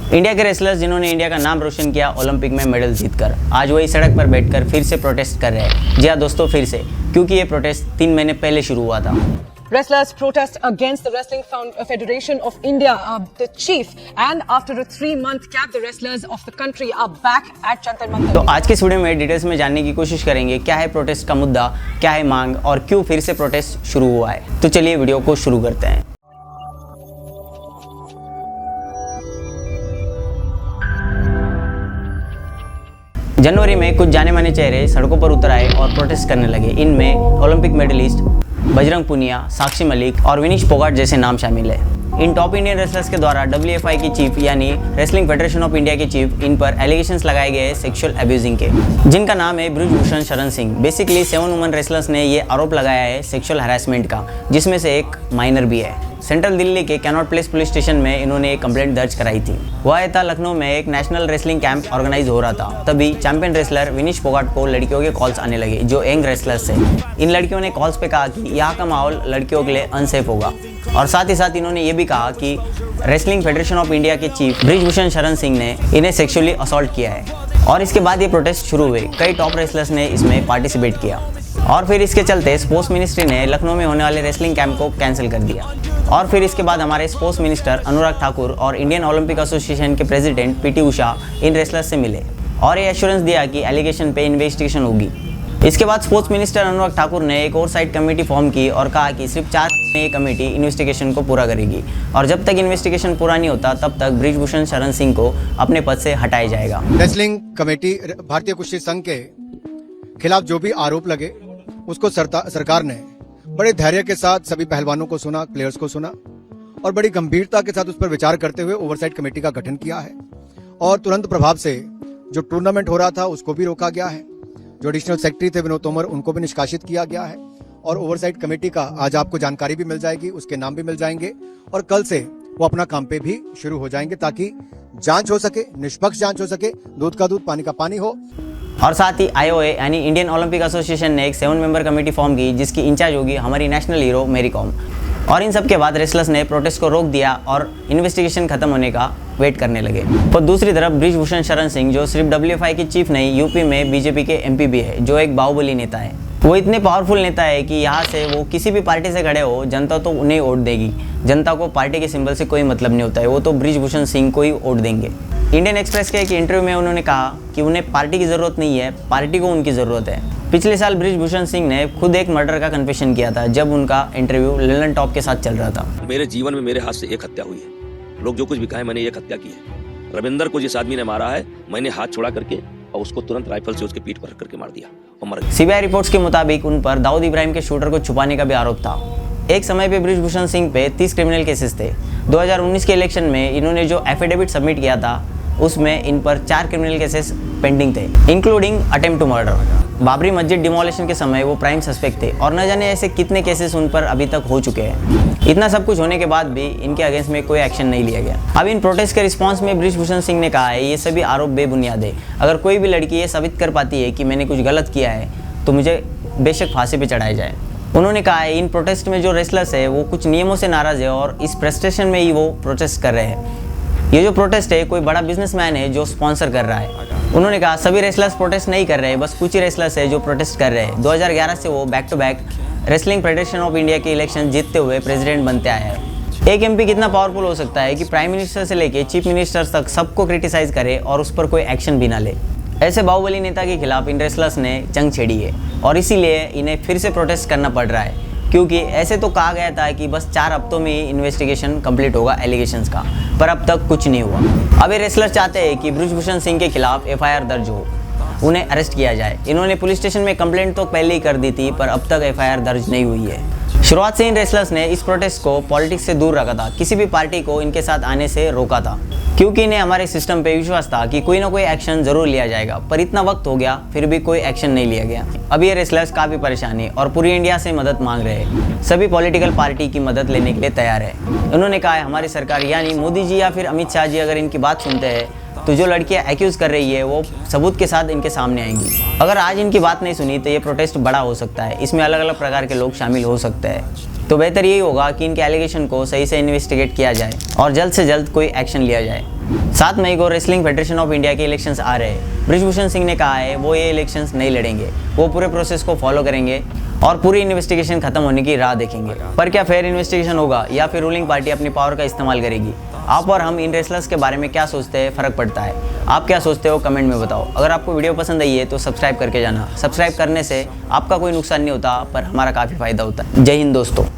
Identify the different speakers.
Speaker 1: India के wrestlers जिन्होंने India का नाम रोशन किया ओलंपिक में मेडल जीतकर, आज वही सड़क पर बैठकर फिर से प्रोटेस्ट कर रहे हैं। जी हाँ दोस्तों, फिर से, क्योंकि ये प्रोटेस्ट 3 महीने पहले शुरू हुआ था।
Speaker 2: Wrestlers protest against the Wrestling Federation of India, the chief, and after a 3-month gap, the wrestlers of the country are back at Jantar Mantar.
Speaker 1: तो आज के इस वीडियो में डिटेल्स में जानने की कोशिश करेंगे क्या है प्रोटेस्ट का मुद्दा, क्या है मांग और क्यों फिर से प्रोटेस्ट शुरू हुआ है। तो चलिए वीडियो को शुरू करते हैं। जनवरी में कुछ जाने माने चेहरे सड़कों पर उतर आए और प्रोटेस्ट करने लगे। इनमें ओलंपिक मेडलिस्ट बजरंग पुनिया, साक्षी मलिक और विनीश फोगाट जैसे नाम शामिल है। इन टॉप इंडियन रेसलर्स के द्वारा WFI की चीफ यानी रेसलिंग फेडरेशन ऑफ इंडिया के चीफ इन पर एलिगेशंस लगाए गए सेक्सुअल अब्यूजिंग के, जिनका नाम है Brijbhushan Sharan Singh. Basically 7 woman wrestlers ने ये आरोप लगाया है सेक्सुअल हैरेसमेंट का, जिसमें से एक माइनर भी है। सेंट्रल दिल्ली के कैनॉट प्लेस पुलिस स्टेशन में इन्होंने एक कंप्लेंट दर्ज कराई थी। वह था लखनऊ में एक नेशनल रेसलिंग कैंप ऑर्गेनाइज हो रहा था। तभी चैंपियन रेसलर विनीश फोगाट को लड़कियों के कॉल्स आने लगे जो यंग रेसलर्स थे। इन लड़कियों ने कॉल्स पे कहा कि यहाँ का माहौल लड़कियों के लिए अनसेफ होगा, और साथ ही साथ इन्होंने ये भी कहा कि रेसलिंग फेडरेशन ऑफ इंडिया के चीफ ब्रिजभूषण शरण सिंह ने इन्हें सेक्सुअली असॉल्ट किया है। और इसके बाद ये प्रोटेस्ट शुरू हुए। कई टॉप रेसलर्स ने इसमें पार्टिसिपेट किया और फिर इसके चलते स्पोर्ट्स मिनिस्ट्री ने लखनऊ में होने वाले रेसलिंग कैंप को कैंसिल कर दिया। और फिर इसके बाद हमारे स्पोर्ट्स मिनिस्टर अनुराग ठाकुर और इंडियन ओलंपिक एसोसिएशन के प्रेसिडेंट PT उषा इन रेसलर्स से मिले और ये एश्योरेंस दिया कि एलिगेशन पे इन्वेस्टिगेशन होगी। इसके बाद स्पोर्ट्स मिनिस्टर अनुराग ठाकुर ने एक ओवरसाइट कमेटी फॉर्म की और कहा कि सिर्फ 4 में ये कमेटी इन्वेस्टिगेशन को पूरा करेगी और जब तक इन्वेस्टिगेशन पूरा नहीं होता तब तक ब्रिजभूषण शरण सिंह को अपने पद से हटाया जाएगा।
Speaker 3: रेसलिंग कमेटी भारतीय कुश्ती संघ के खिलाफ जो भी आरोप लगे उसको सरकार ने बड़े धैर्य के साथ सभी पहलवानों को सुना, प्लेयर्स को सुना और बड़ी गंभीरता के साथ उस पर विचार करते हुए ओवरसाइट कमेटी का गठन किया है। और तुरंत प्रभाव से जो टूर्नामेंट हो रहा था उसको भी रोका गया है। जो एडिशनल सेक्रेटरी थे विनोद तोमर, उनको भी निष्कासित किया गया है। और ओवरसाइट कमेटी का आज आपको जानकारी भी मिल जाएगी, उसके नाम भी मिल जाएंगे और कल से वो अपना काम पे भी शुरू हो जाएंगे ताकि जांच हो सके, निष्पक्ष जांच हो सके, दूध का दूध पानी का पानी हो।
Speaker 1: और साथ ही IOA यानी इंडियन ओलंपिक एसोसिएशन ने एक 7 मेंबर कमेटी फॉर्म की जिसकी इंचार्ज होगी हमारी नेशनल हीरो मेरी कॉम। और इन सब के बाद रेसलर्स ने प्रोटेस्ट को रोक दिया और इन्वेस्टिगेशन खत्म होने का वेट करने लगे। और दूसरी तरफ ब्रिजभूषण शरण सिंह जो सिर्फ WFI की चीफ नहीं, यूपी में BJP के MP भी है, जो एक बाहुबली नेता है। वो इतने पावरफुल नेता है कि यहाँ से वो किसी भी पार्टी से खड़े हो, जनता तो उन्हें वोट देगी। जनता को पार्टी के सिंबल से कोई मतलब नहीं होता है, वो तो ब्रिजभूषण सिंह को ही वोट देंगे। इंडियन एक्सप्रेस के एक इंटरव्यू में उन्होंने कहा कि उन्हें पार्टी की ज़रूरत नहीं है, पार्टी को उनकी ज़रूरत है। पिछले साल ब्रिजभूषण सिंह ने खुद एक मर्डर का कन्फेशन किया था जब उनका इंटरव्यू ललन टॉप के साथ चल रहा था।
Speaker 4: मेरे जीवन में मेरे हाथ से एक हत्या हुई है। लोग जो कुछ भी कहें, मैंने एक हत्या की है। रविंदर को जिस आदमी ने मारा है, मैंने हाथ छोड़ा करके और उसको तुरंत राइफल से उसके पीठ पर रख करके मार दिया और मर गया।
Speaker 1: CBI रिपोर्ट्स के मुताबिक उन पर दाऊद इब्राहिम के शूटर को छुपाने का भी आरोप था। एक समय पे ब्रिजभूषण सिंह पे 30 क्रिमिनल केसेस थे। 2019 के इलेक्शन में इन्होंने जो एफिडेविट सबमिट किया था उसमें इन पर 4 क्रिमिनल केसेस पेंडिंग थे, including attempt to murder. Babri Masjid demolition के समय वो प्राइम सस्पेक्ट थे और न जाने ऐसे कितने केसेस उन पर अभी तक हो चुके हैं। इतना सब कुछ होने के बाद भी इनके अगेंस्ट में कोई एक्शन नहीं लिया गया। अब इन प्रोटेस्ट के रिस्पांस में ब्रिजभूषण सिंह ने कहा है ये सभी आरोप बेबुनियाद है। अगर कोई भी लड़की ये साबित कर पाती है कि मैंने कुछ गलत किया है तो मुझे बेशक फांसी पे चढ़ाया जाए। उन्होंने कहा है इन प्रोटेस्ट में जो रेसलर्स है वो कुछ नियमों से नाराज है और इस फ्रस्ट्रेशन में ही वो प्रोटेस्ट कर रहे हैं। ये जो प्रोटेस्ट है कोई बड़ा बिजनेसमैन है जो स्पॉन्सर कर रहा है। उन्होंने कहा सभी रेसलर्स प्रोटेस्ट नहीं कर रहे हैं, बस कुछ ही रेसलर्स है जो प्रोटेस्ट कर रहे हैं। 2011 से वो back to back wrestling federation of India के इलेक्शन जीतते हुए प्रेसिडेंट बनते आए हैं। एक MP कितना पावरफुल हो सकता है कि प्राइम मिनिस्टर से लेके चीफ मिनिस्टर तक सबको क्रिटिसाइज करे और उस पर कोई एक्शन भी ना ले। ऐसे बाहुबली नेता के खिलाफ इन रेसलर्स ने जंग छेड़ी है और इसीलिए इन्हें फिर से प्रोटेस्ट करना पड़ रहा है, क्योंकि ऐसे तो कहा गया था कि बस 4 हफ्तों में ही इन्वेस्टिगेशन कंप्लीट होगा एलिगेशंस का, पर अब तक कुछ नहीं हुआ। अब ये रेसलर चाहते हैं कि ब्रिजभूषण सिंह के खिलाफ FIR दर्ज हो, उन्हें अरेस्ट किया जाए। इन्होंने पुलिस स्टेशन में कंप्लेंट तो पहले ही कर दी थी, पर अब तक FIR दर्ज नहीं हुई है। शुरुआत से इन रेसलर्स ने इस प्रोटेस्ट को पॉलिटिक्स से दूर रखा था, किसी भी पार्टी को इनके साथ आने से रोका था, क्योंकि इन्हें हमारे सिस्टम पे विश्वास था कि कोई ना कोई एक्शन जरूर लिया जाएगा। पर इतना वक्त हो गया फिर भी कोई एक्शन नहीं लिया गया। अब ये रेसलर्स काफ़ी परेशान है और पूरी इंडिया से मदद मांग रहे हैं। सभी पॉलिटिकल पार्टी की मदद लेने के लिए तैयार है। उन्होंने कहा है हमारी सरकार यानी मोदी जी या फिर अमित शाह जी अगर इनकी बात सुनते हैं तो जो लड़कियां एक्यूज़ कर रही है वो सबूत के साथ इनके सामने आएंगी। अगर आज इनकी बात नहीं सुनी तो ये प्रोटेस्ट बड़ा हो सकता है, इसमें अलग अलग प्रकार के लोग शामिल हो सकते हैं। तो बेहतर यही होगा कि इनके एलिगेशन को सही से इन्वेस्टिगेट किया जाए और जल्द से जल्द कोई एक्शन लिया जाए। 7 मई को रेसलिंग फेडरेशन ऑफ इंडिया के इलेक्शंस आ रहे हैं। बृजभूषण सिंह ने कहा है वो ये इलेक्शंस नहीं लड़ेंगे, वो पूरे प्रोसेस को फॉलो करेंगे और पूरी इन्वेस्टिगेशन खत्म होने की राह देखेंगे। पर क्या फेयर इन्वेस्टिगेशन होगा या फिर रूलिंग पार्टी अपनी पावर का इस्तेमाल करेगी? आप और हम इन रेसलर्स के बारे में क्या सोचते हैं, फर्क पड़ता है? आप क्या सोचते हो कमेंट में बताओ। अगर आपको वीडियो पसंद आई है तो सब्सक्राइब करके जाना। सब्सक्राइब करने से आपका कोई नुकसान नहीं होता पर हमारा काफ़ी फायदा होता है। जय हिंद दोस्तों।